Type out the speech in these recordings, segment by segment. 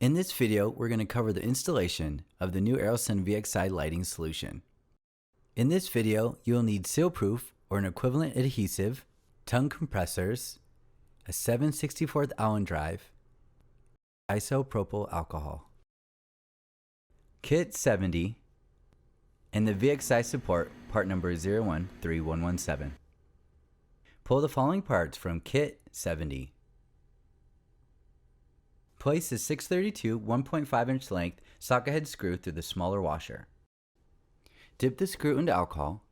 In this video, we're going to cover the installation of the new AeroSun VXI lighting solution. In this video, you'll need seal-proof or an equivalent adhesive, tongue compressors, a 7/64 Allen drive, isopropyl alcohol, kit 70, and the VXI support part number 013117. Pull the following parts from kit 70. Place the 632 1.5-inch length socket head screw through the smaller washer. Dip the screw into alcohol,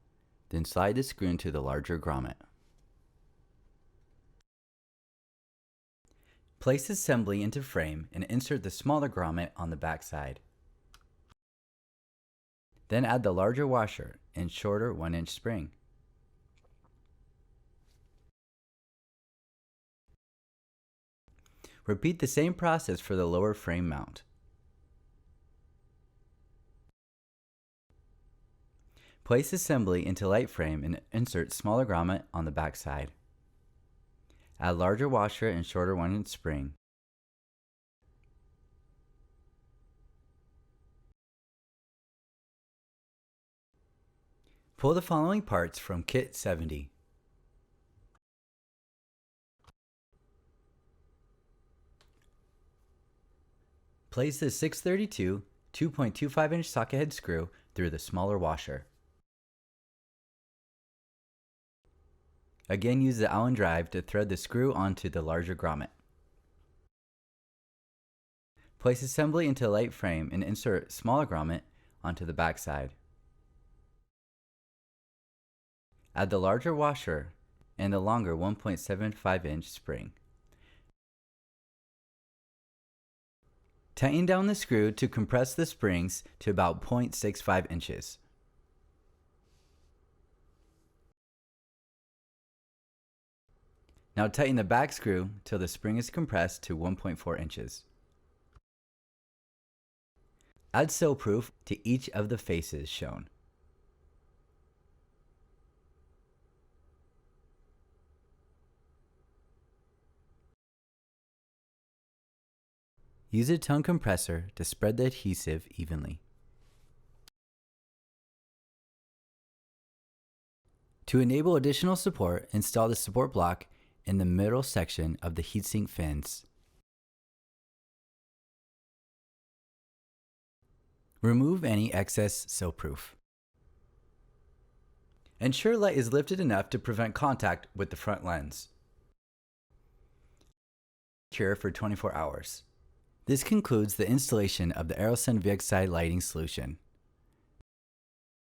then slide the screw into the larger grommet. Place assembly into frame and insert the smaller grommet on the back side. Then add the larger washer and shorter 1-inch spring. Repeat the same process for the lower frame mount. Place assembly into light frame and insert smaller grommet on the back side. Add larger washer and shorter 1-inch spring. Pull the following parts from kit 70. Place the 632 2.25-inch socket head screw through the smaller washer. Again, use the Allen drive to thread the screw onto the larger grommet. Place assembly into light frame and insert smaller grommet onto the back side. Add the larger washer and the longer 1.75-inch spring. Tighten down the screw to compress the springs to about 0.65 inches. Now tighten the back screw till the spring is compressed to 1.4 inches. Add seal-proof to each of the faces shown. Use a tongue compressor to spread the adhesive evenly. To enable additional support, install the support block in the middle section of the heatsink fins. Remove any excess seal-proof. Ensure light is lifted enough to prevent contact with the front lens. Cure for 24 hours. This concludes the installation of the AeroSun VXI lighting solution.